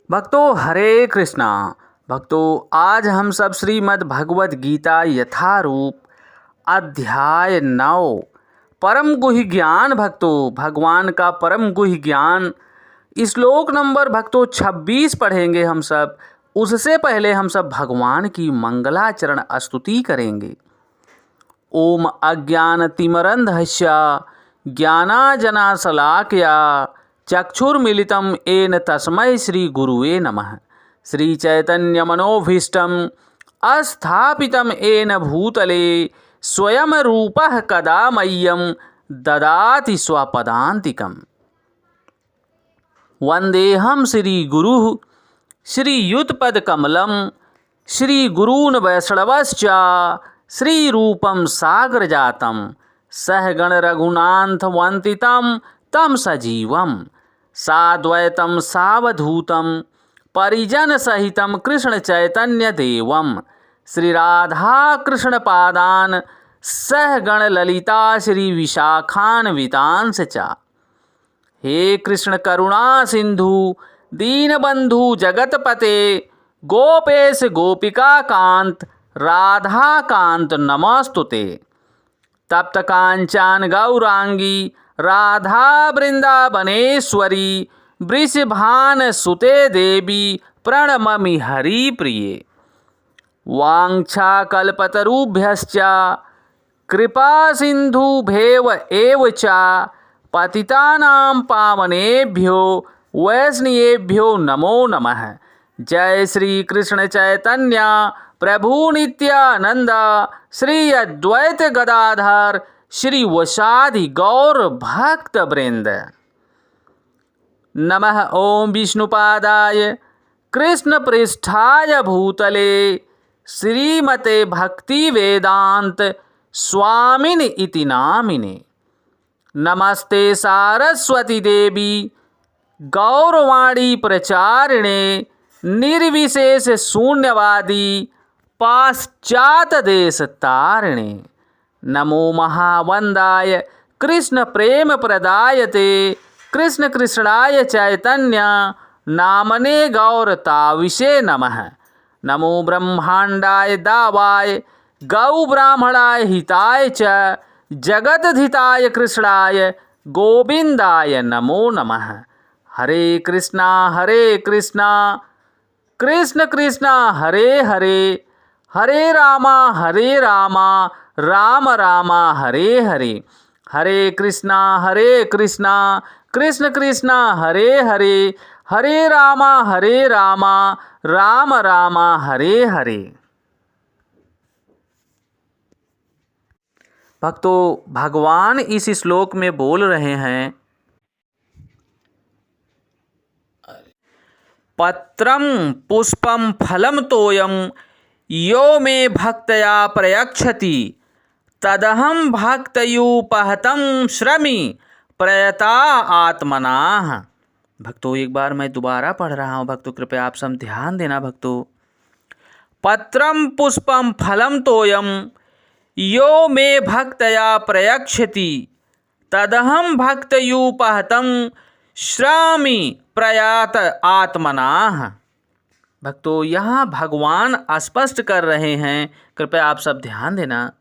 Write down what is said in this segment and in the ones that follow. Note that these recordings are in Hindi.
भक्तों हरे कृष्णा। भक्तों आज हम सब श्रीमद् भगवत गीता यथारूप अध्याय 9 परम गुह्य ज्ञान भक्तों भगवान का परम गुह्य ज्ञान श्लोक नंबर भक्तों 26 पढ़ेंगे हम सब। उससे पहले हम सब भगवान की मंगलाचरण स्तुति करेंगे। ओम अज्ञानतिमिरन्धस्य ज्ञानांजनशलाकया चक्षुर्मिलितं येन तस्मै श्रीगुरुवे नमः। श्रीचैतन्यमनोभीष्टं स्थापितं येन भूतले स्वयं रूपः कदा मह्यं ददाति स्वपदान्तिकम्। वन्देऽहं श्रीगुरुः श्रीयुतपदकमलं श्रीगुरून् वैष्णवश्च श्रीरूपं सागरजातं सहगण रघुनाथवन्दितं तं सजीवं साद्वैतं सावधूतं परिजनसहितं कृष्णचैतन्यदेवं श्रीराधाकृष्णपादान् सहगण ललिता श्रीविशाखान्वितांश्च च। हे कृष्ण करुणा सिंधु दीनबंधु जगतपते गोपेश गोपिका कांत राधा कांत नमस्तुते। तप्त कांचन गौरांगी राधा वृंदावनेश्वरी वृषभान सुते देवी प्रणममि हरिप्रिये। वाञ्छाकल्पतरुभ्यश्च कृपा सिन्धुभ्येव एव च पतितानां पावनेभ्यो वैष्णवेभ्यो नमो नमः। जय श्री कृष्ण चैतन्य प्रभु नित्यानंद श्री अद्वैत गदाधर श्री वसादि गौर भक्त वृंद। नमः ओम विष्णुपादाय कृष्ण पृष्ठाय भूतले श्रीमते भक्ति वेदांत स्वामिनि इति नामिने। नमस्ते सारस्वती देवी गौरवाणी प्रचारिणे निर्विशेष शून्यवादी पाश्चात देश तारिणे। नमो महावंदाय कृष्ण प्रेम प्रदायते कृष्ण कृष्णाय चैतन्य नामने गौरताविषे नमः। नमो ब्रह्मांडाय दावाय गौ ब्राह्मणाय हिताय च जगदधिताय कृष्णाय गोविंदाय नमो नमः। हरे कृष्णा कृष्ण कृष्ण हरे हरे हरे रामा राम राम हरे हरे। हरे कृष्णा कृष्ण कृष्ण हरे हरे हरे रामा राम राम हरे हरे। भक्तों भगवान इस श्लोक में बोल रहे हैं, पत्रम पुष्पम फलम तोयम यो मे भक्तया प्रयच्छति तदहम भक्तयुपहतं श्रमि प्रयता आत्मनाः। भक्तों एक बार मैं दोबारा पढ़ रहा हूँ भक्तों, कृपया आप सब ध्यान देना भक्तों। पत्रम पुष्पम फलम तोयम यो मे भक्तया प्रयच्छति तदहम भक्तयुपहतं श्रामि प्रयात आत्मनाः। भक्तों यहाँ भगवान स्पष्ट कर रहे हैं, कृपया आप सब ध्यान देना।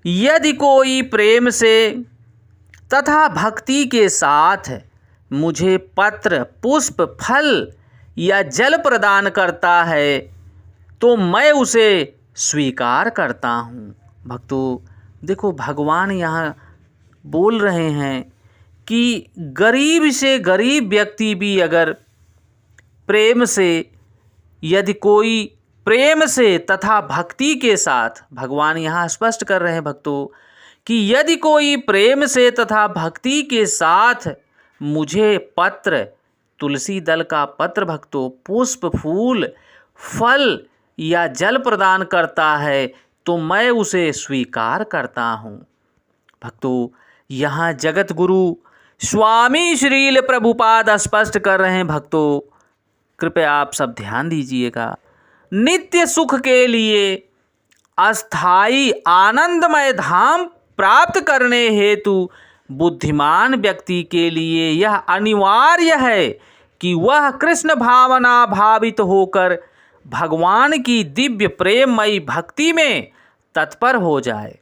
यदि कोई प्रेम से तथा भक्ति के साथ मुझे पत्र पुष्प फल या जल प्रदान करता है तो मैं उसे स्वीकार करता हूँ। भक्तों देखो भगवान यहाँ बोल रहे हैं कि गरीब से गरीब व्यक्ति भी अगर प्रेम से, यदि कोई प्रेम से तथा भक्ति के साथ, भगवान यहाँ स्पष्ट कर रहे हैं भक्तों कि यदि कोई प्रेम से तथा भक्ति के साथ मुझे पत्र, तुलसी दल का पत्र भक्तों, पुष्प फूल फल या जल प्रदान करता है तो मैं उसे स्वीकार करता हूँ। भक्तों यहाँ जगत गुरु स्वामी श्रील प्रभुपाद स्पष्ट कर रहे हैं भक्तों, कृपया आप सब ध्यान दीजिएगा। नित्य सुख के लिए अस्थाई आनंदमय धाम प्राप्त करने हेतु बुद्धिमान व्यक्ति के लिए यह अनिवार्य है कि वह कृष्ण भावना भावित होकर भगवान की दिव्य प्रेममयी भक्ति में तत्पर हो जाए।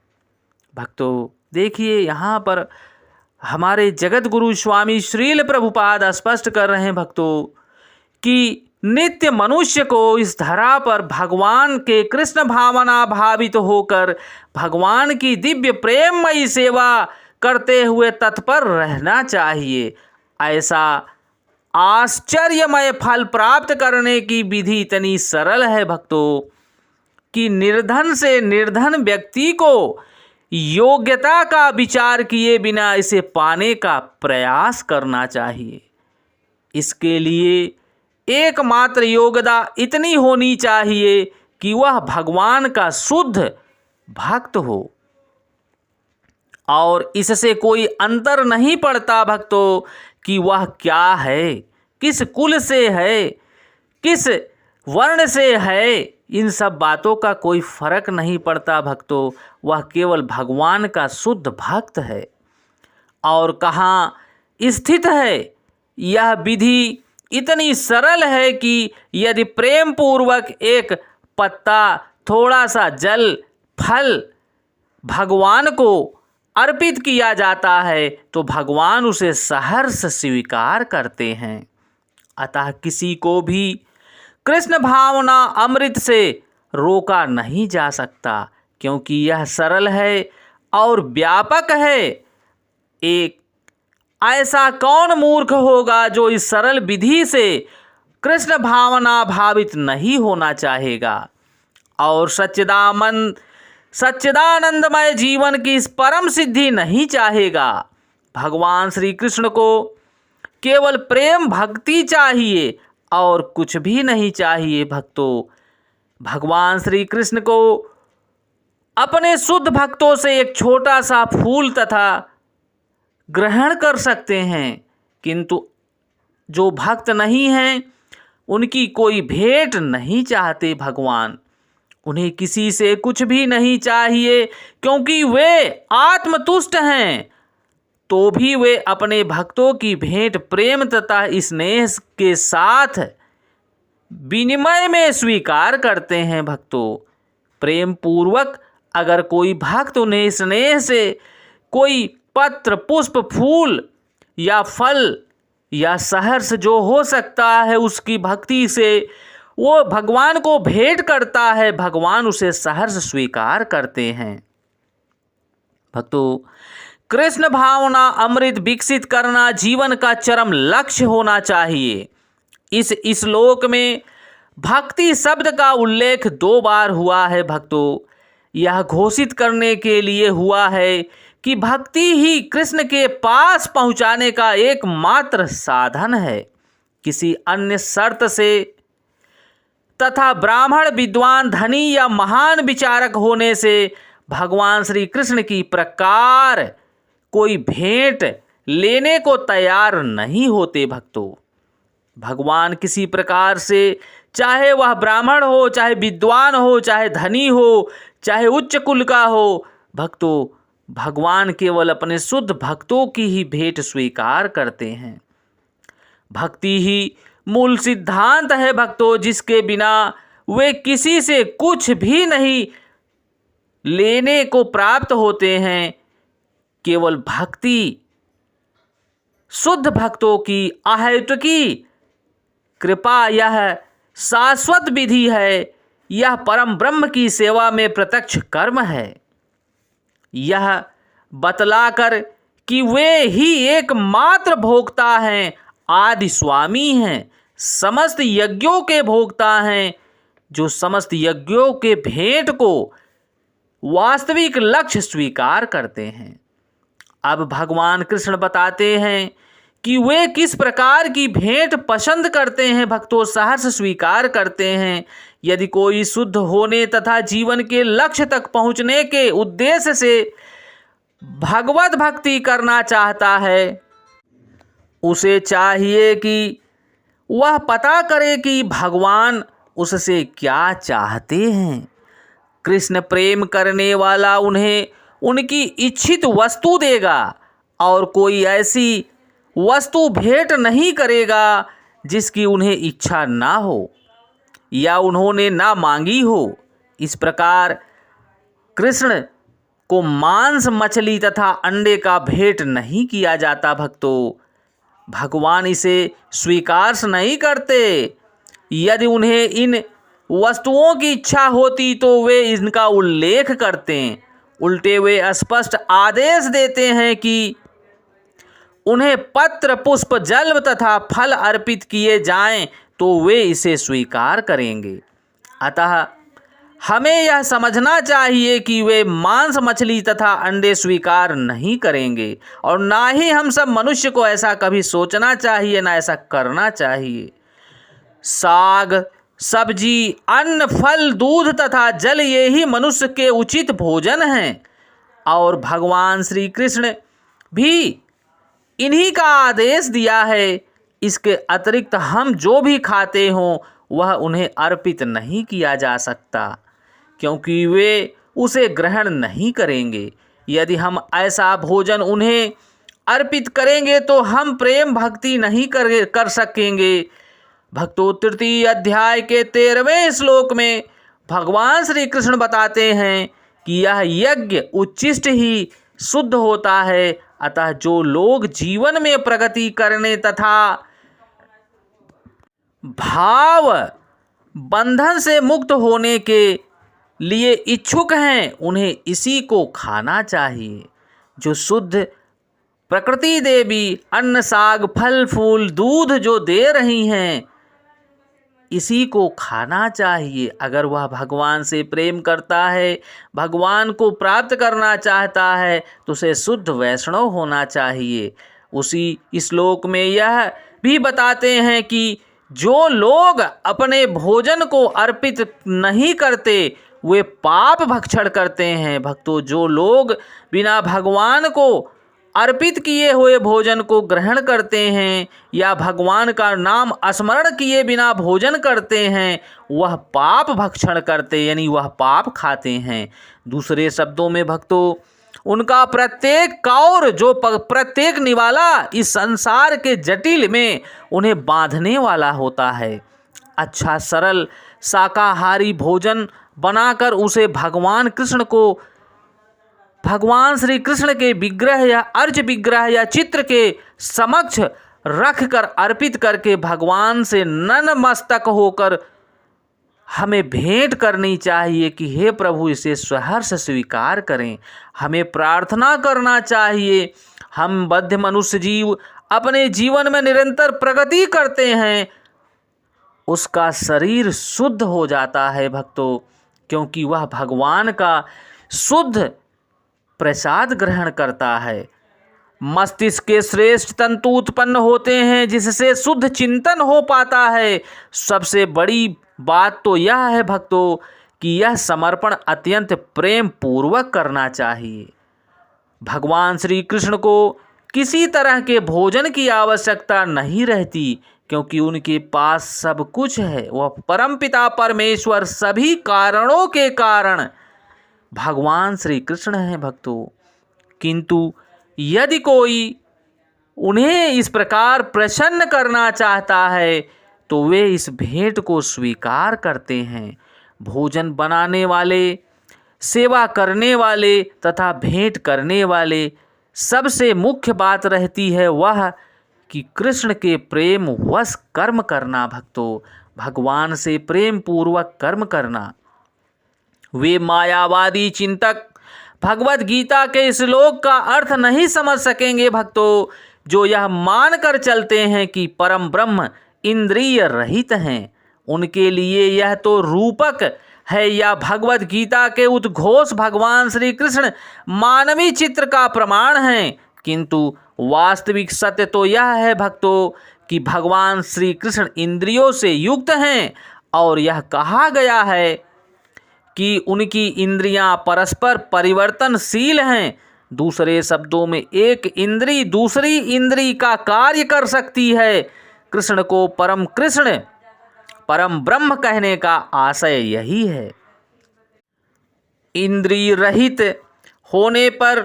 भक्तों देखिए, यहाँ पर हमारे जगत गुरु स्वामी श्रील प्रभुपाद स्पष्ट कर रहे हैं भक्तों कि नित्य मनुष्य को इस धरा पर भगवान के कृष्ण भावना भावित होकर भगवान की दिव्य प्रेममयी सेवा करते हुए तत्पर रहना चाहिए। ऐसा आश्चर्यमय फल प्राप्त करने की विधि इतनी सरल है भक्तों कि निर्धन से निर्धन व्यक्ति को योग्यता का विचार किए बिना इसे पाने का प्रयास करना चाहिए। इसके लिए एकमात्र योग्यता इतनी होनी चाहिए कि वह भगवान का शुद्ध भक्त हो, और इससे कोई अंतर नहीं पड़ता भक्तों कि वह क्या है, किस कुल से है, किस वर्ण से है। इन सब बातों का कोई फर्क नहीं पड़ता भक्तों, वह केवल भगवान का शुद्ध भक्त है। और कहाँ स्थित है? यह विधि इतनी सरल है कि यदि प्रेम पूर्वक एक पत्ता, थोड़ा सा जल, फल भगवान को अर्पित किया जाता है तो भगवान उसे सहर्ष स्वीकार करते हैं। अतः किसी को भी कृष्ण भावना अमृत से रोका नहीं जा सकता, क्योंकि यह सरल है और व्यापक है। एक ऐसा कौन मूर्ख होगा जो इस सरल विधि से कृष्ण भावना भावित नहीं होना चाहेगा और सच्चिदानंदमय जीवन की इस परम सिद्धि नहीं चाहेगा। भगवान श्री कृष्ण को केवल प्रेम भक्ति चाहिए और कुछ भी नहीं चाहिए भक्तों। भगवान श्री कृष्ण को अपने शुद्ध भक्तों से एक छोटा सा फूल तथा ग्रहण कर सकते हैं, किंतु जो भक्त नहीं हैं उनकी कोई भेंट नहीं चाहते भगवान। उन्हें किसी से कुछ भी नहीं चाहिए, क्योंकि वे आत्मतुष्ट हैं। तो भी वे अपने भक्तों की भेंट प्रेम तथा स्नेह के साथ विनिमय में स्वीकार करते हैं भक्तों। प्रेम पूर्वक अगर कोई भक्त उन्हें स्नेह से कोई पत्र, पुष्प, फूल या फल या सहर्ष जो हो सकता है उसकी भक्ति से वो भगवान को भेंट करता है, भगवान उसे सहर्ष स्वीकार करते हैं। भक्तों, कृष्ण भावना अमृत विकसित करना जीवन का चरम लक्ष्य होना चाहिए। इस श्लोक में भक्ति शब्द का उल्लेख 2 बार हुआ है भक्तों। यह घोषित करने के लिए हुआ है कि भक्ति ही कृष्ण के पास पहुंचाने का एकमात्र साधन है। किसी अन्य शर्त से तथा ब्राह्मण, विद्वान, धनी या महान विचारक होने से भगवान श्री कृष्ण की प्रकार कोई भेंट लेने को तैयार नहीं होते भक्तों। भगवान किसी प्रकार से, चाहे वह ब्राह्मण हो, चाहे विद्वान हो, चाहे धनी हो, चाहे उच्च कुल का हो, भक्तों भगवान केवल अपने शुद्ध भक्तों की ही भेंट स्वीकार करते हैं। भक्ति ही मूल सिद्धांत है भक्तों, जिसके बिना वे किसी से कुछ भी नहीं लेने को प्राप्त होते हैं। केवल भक्ति शुद्ध भक्तों की अहेतुकी कृपा यह शाश्वत विधि है। यह परम ब्रह्म की सेवा में प्रत्यक्ष कर्म है। यह बतलाकर कि वे ही एकमात्र भोक्ता हैं, आदि स्वामी हैं, समस्त यज्ञों के भोक्ता हैं, जो समस्त यज्ञों के भेंट को वास्तविक लक्ष्य स्वीकार करते हैं। अब भगवान कृष्ण बताते हैं कि वे किस प्रकार की भेंट पसंद करते हैं, भक्तों सहर्ष स्वीकार करते हैं। यदि कोई शुद्ध होने तथा जीवन के लक्ष्य तक पहुंचने के उद्देश्य से भगवत भक्ति करना चाहता है, उसे चाहिए कि वह पता करे कि भगवान उससे क्या चाहते हैं। कृष्ण प्रेम करने वाला उन्हें उनकी इच्छित वस्तु देगा और कोई ऐसी वस्तु भेंट नहीं करेगा जिसकी उन्हें इच्छा ना हो या उन्होंने ना मांगी हो। इस प्रकार कृष्ण को मांस, मछली तथा अंडे का भेंट नहीं किया जाता भक्तों। भगवान इसे स्वीकार नहीं करते। यदि उन्हें इन वस्तुओं की इच्छा होती तो वे इनका उल्लेख करते। उल्टे वे स्पष्ट आदेश देते हैं कि उन्हें पत्र, पुष्प, जल तथा फल अर्पित किए जाएं तो वे इसे स्वीकार करेंगे। अतः हमें यह समझना चाहिए कि वे मांस, मछली तथा अंडे स्वीकार नहीं करेंगे और ना ही हम सब मनुष्य को ऐसा कभी सोचना चाहिए, ना ऐसा करना चाहिए। साग, सब्जी, अन्न, फल, दूध तथा जल ये ही मनुष्य के उचित भोजन हैं और भगवान श्री कृष्ण भी इन्हीं का आदेश दिया है। इसके अतिरिक्त हम जो भी खाते हों वह उन्हें अर्पित नहीं किया जा सकता, क्योंकि वे उसे ग्रहण नहीं करेंगे। यदि हम ऐसा भोजन उन्हें अर्पित करेंगे तो हम प्रेम भक्ति नहीं कर सकेंगे। भक्तों, तृतीय अध्याय के 13वें श्लोक में भगवान श्री कृष्ण बताते हैं कि यह यज्ञ उच्छिष्ट ही शुद्ध होता है। अतः जो लोग जीवन में प्रगति करने तथा भाव बंधन से मुक्त होने के लिए इच्छुक हैं उन्हें इसी को खाना चाहिए। जो शुद्ध प्रकृति देवी अन्न, साग, फल, फूल, दूध जो दे रही हैं इसी को खाना चाहिए। अगर वह भगवान से प्रेम करता है, भगवान को प्राप्त करना चाहता है तो उसे शुद्ध वैष्णव होना चाहिए। उसी श्लोक में यह भी बताते हैं कि जो लोग अपने भोजन को अर्पित नहीं करते वे पाप भक्षण करते हैं। भक्तों, जो लोग बिना भगवान को अर्पित किए हुए भोजन को ग्रहण करते हैं या भगवान का नाम स्मरण किए बिना भोजन करते हैं वह पाप भक्षण करते, यानी वह पाप खाते हैं। दूसरे शब्दों में भक्तों, उनका प्रत्येक कौर, जो प्रत्येक निवाला इस संसार के जटिल में उन्हें बांधने वाला होता है। अच्छा सरल शाकाहारी भोजन बनाकर उसे भगवान कृष्ण को, भगवान श्री कृष्ण के विग्रह या अर्च विग्रह या चित्र के समक्ष रख कर अर्पित करके भगवान से नतमस्तक होकर हमें भेंट करनी चाहिए कि हे प्रभु इसे सहर्ष स्वीकार करें। हमें प्रार्थना करना चाहिए। हम बद्ध मनुष्य जीव अपने जीवन में निरंतर प्रगति करते हैं, उसका शरीर शुद्ध हो जाता है भक्तों, क्योंकि वह भगवान का शुद्ध प्रसाद ग्रहण करता है। मस्तिष्क के श्रेष्ठ तंतु उत्पन्न होते हैं जिससे शुद्ध चिंतन हो पाता है। सबसे बड़ी बात तो यह है भक्तों कि यह समर्पण अत्यंत प्रेम पूर्वक करना चाहिए। भगवान श्री कृष्ण को किसी तरह के भोजन की आवश्यकता नहीं रहती, क्योंकि उनके पास सब कुछ है। वह परमपिता परमेश्वर सभी कारणों के कारण भगवान श्री कृष्ण हैं भक्तों। किंतु यदि कोई उन्हें इस प्रकार प्रसन्न करना चाहता है तो वे इस भेंट को स्वीकार करते हैं। भोजन बनाने वाले, सेवा करने वाले तथा भेंट करने वाले सबसे मुख्य बात रहती है वह कि कृष्ण के प्रेम वश कर्म करना भक्तों, भगवान से प्रेम पूर्वक कर्म करना। वे मायावादी चिंतक भगवत गीता के श्लोक का अर्थ नहीं समझ सकेंगे भक्तों, जो यह मानकर चलते हैं कि परम ब्रह्म इंद्रिय रहित हैं। उनके लिए यह तो रूपक है या भगवत गीता के उद्घोष भगवान श्री कृष्ण मानवी चित्र का प्रमाण है। किंतु वास्तविक सत्य तो यह है भक्तों कि भगवान श्री कृष्ण इंद्रियों से युक्त हैं और यह कहा गया है कि उनकी इंद्रियां परस्पर परिवर्तनशील हैं। दूसरे शब्दों में एक इंद्री दूसरी इंद्री का कार्य कर सकती है। कृष्ण को परम ब्रह्म कहने का आशय यही है। इंद्रिय रहित होने पर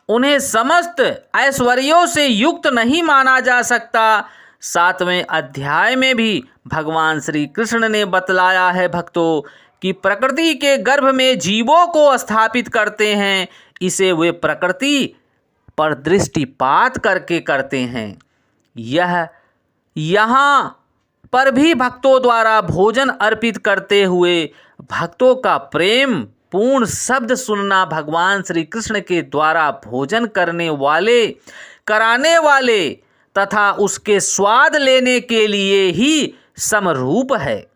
उन्हें समस्त ऐश्वर्यों से युक्त नहीं माना जा सकता। 7वें अध्याय में भी भगवान श्री कृष्ण ने बतलाया है भक्तों कि प्रकृति के गर्भ में जीवों को स्थापित करते हैं, इसे वे प्रकृति पर दृष्टिपात करके करते हैं। यह यहाँ पर भी भक्तों द्वारा भोजन अर्पित करते हुए भक्तों का प्रेम पूर्ण शब्द सुनना भगवान श्री कृष्ण के द्वारा भोजन कराने वाले तथा उसके स्वाद लेने के लिए ही समरूप है।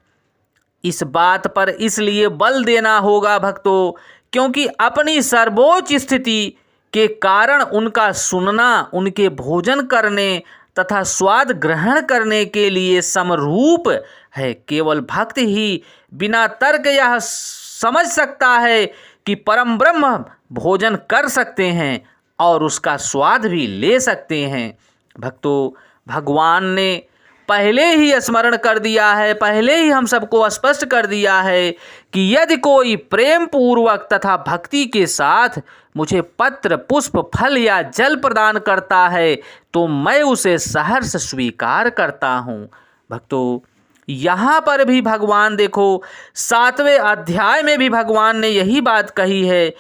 इस बात पर इसलिए बल देना होगा भक्तों, क्योंकि अपनी सर्वोच्च स्थिति के कारण उनका सुनना उनके भोजन करने तथा स्वाद ग्रहण करने के लिए समरूप है। केवल भक्त ही बिना तर्क यह समझ सकता है कि परम ब्रह्म भोजन कर सकते हैं और उसका स्वाद भी ले सकते हैं। भक्तों, भगवान ने पहले ही स्मरण कर दिया है, पहले ही हम सबको स्पष्ट कर दिया है कि यदि कोई प्रेम पूर्वक तथा भक्ति के साथ मुझे पत्र, पुष्प, फल या जल प्रदान करता है तो मैं उसे सहर्ष स्वीकार करता हूँ। भक्तों, यहाँ पर भी भगवान देखो 7वें अध्याय में भी भगवान ने यही बात कही है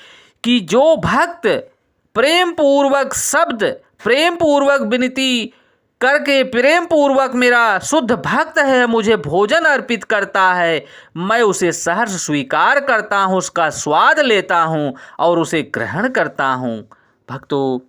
कि जो भक्त प्रेम पूर्वक शब्द, प्रेम पूर्वक विनती करके प्रेम पूर्वक मेरा शुद्ध भक्त है, मुझे भोजन अर्पित करता है, मैं उसे सहर्ष स्वीकार करता हूँ, उसका स्वाद लेता हूँ और उसे ग्रहण करता हूँ। भक्तों,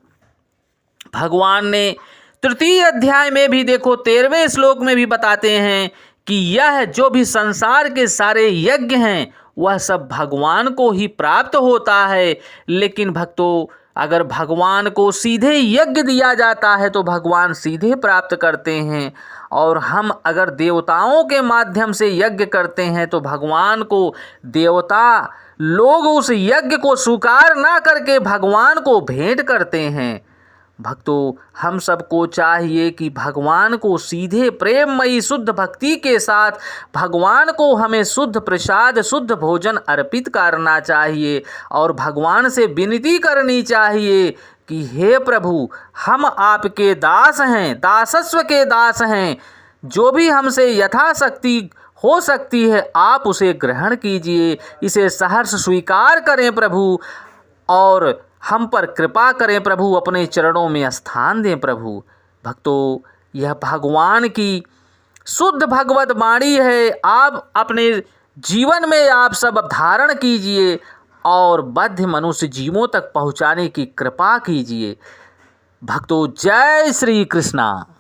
भगवान ने 3 अध्याय में भी देखो 13वें श्लोक में भी बताते हैं कि यह जो भी संसार के सारे यज्ञ हैं वह सब भगवान को ही प्राप्त होता है। लेकिन भक्तों, अगर भगवान को सीधे यज्ञ दिया जाता है तो भगवान सीधे प्राप्त करते हैं, और हम अगर देवताओं के माध्यम से यज्ञ करते हैं तो भगवान को देवता लोग उस यज्ञ को स्वीकार ना करके भगवान को भेंट करते हैं। भक्तों, हम सबको चाहिए कि भगवान को सीधे प्रेममयी शुद्ध भक्ति के साथ भगवान को हमें शुद्ध प्रसाद, शुद्ध भोजन अर्पित करना चाहिए और भगवान से विनती करनी चाहिए कि हे प्रभु, हम आपके दास हैं, दासस्व के दास हैं, जो भी हमसे यथाशक्ति हो सकती है आप उसे ग्रहण कीजिए, इसे सहर्ष स्वीकार करें प्रभु और हम पर कृपा करें प्रभु, अपने चरणों में स्थान दें प्रभु। भक्तों, यह भगवान की शुद्ध भगवत वाणी है, आप अपने जीवन में आप सब धारण कीजिए और बद्ध मनुष्य जीवों तक पहुँचाने की कृपा कीजिए। भक्तों, जय श्री कृष्णा।